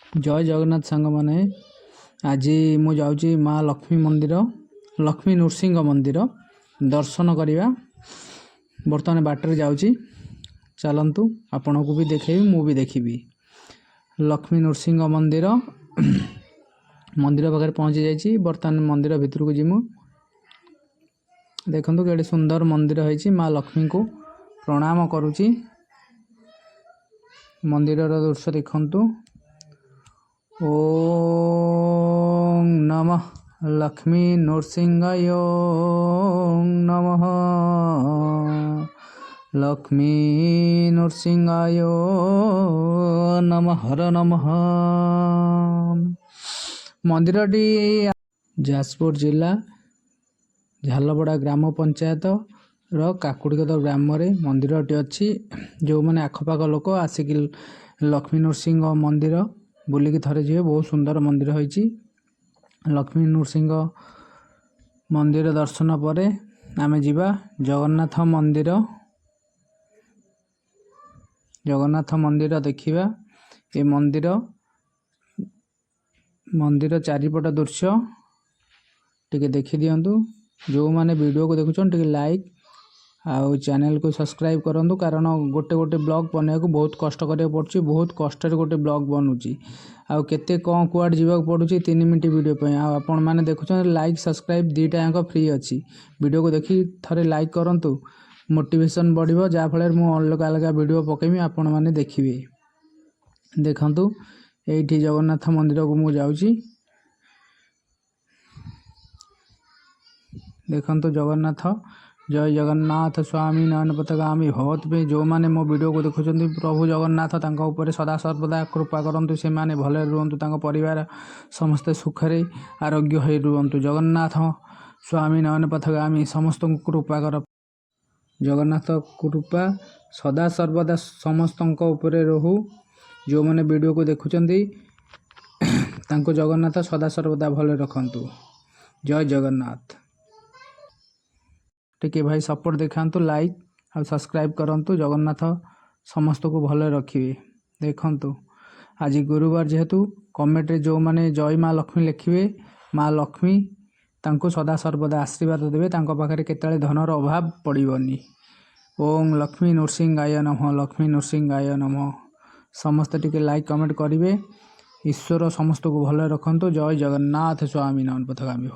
जय जगन्नाथ सांग मैंने आज मु जाऊँगी माँ लक्ष्मी मंदिर लक्ष्मी नृसिंह मंदिर दर्शन करवा बर्तमान बाटर जाऊँगी चलतु आपण को भी देखेबी मु भी देखी लक्ष्मी नृसिंह मंदिर मंदिर पाखे पहुँची जाइए बर्तमान मंदिर भितर को जीमु देखु के सुंदर मंदिर है माँ लक्ष्मी को प्रणाम करुच्ची मंदिर दृश्य देखु ओम नमः लक्ष्मी नृसिंहाय नमः लक्ष्मी नृसिंहाय नमः हर नमः। मंदिरटी जाजपुर जिला झालपड़ा ग्राम पंचायत काकुड़ीगद ग्राम मंदिरटी अच्छी जो मैंने आखपाख लोक आसिक लक्ष्मी नृसिंह मंदिर बुलिकी थरे जी बहुत सुंदर मंदिर होइछि। लक्ष्मी नृसिंह मंदिर दर्शन पर आमे जीवा जगन्नाथ मंदिर देखिबा। ए मंदिर चारिपट दृश्य टिके देखि दियंतु जो माने वीडियो को देखुछन टिके लाइक आउ चैनल को सब्सक्राइब करंतु कारण गोटे गोटे ब्लॉग बनने को बहुत कष्ट करिया पड़ुछि बहुत कष्ट रे गोटे ब्लॉग बनउछि आउ केते कौन कुआड जीवा पड़ुछि 3 मिनिट वीडियो पे आ आपण माने देखुछन लाइक सब्सक्राइब दीटा याक फ्री अछि वीडियो को देखि थरे लाइक करंतु मोटिवेशन बढ़िबो जा फळे मु अलग अलग वीडियो पकेमी आपण माने देखिबे। देखंतु एठी जगन्नाथ मंदिर को मु जाउछि देखंतु जगन्नाथ जय जगन्नाथ स्वामी नयन पथगामी भवत पे जो माने मो वीडियो को देखुछंती प्रभु जगन्नाथ तांका ऊपर सदा सर्वदा कृपा करंतु से माने भले रुहंतु तांका परिवार समस्त सुखरे आरोग्य होई रुहंतु जगन्नाथ स्वामी नयन पथगामी समस्त कृपा कर जगन्नाथ कृपा सदा सर्वदा समस्त ऊपर रहू जो माने वीडियो को देखुछंती तांको जगन्नाथ सदा सर्वदा भले रखंतु जय जगन्नाथ। टिके भाई सपोर्ट देखांतु लाइक और सब्सक्राइब करंतु जगन्नाथ समस्त को भले रखिए। देखंतु आज गुरुवार जेहेतु कमेंट रे जो माने जय माँ लक्ष्मी लिखिए माँ लक्ष्मी तांको सदा सर्वदा आशीर्वाद देवे तांको पाखरे केतले धनर अभाव पड़िबनी। ओम लक्ष्मी नृसिंहाय नमः लक्ष्मी नृसिंहाय नमः समस्त टिके लाइक कमेंट करिवे ईश्वर समस्त को भले रखंतु जय जगन्नाथ स्वामी नयन पथगामी।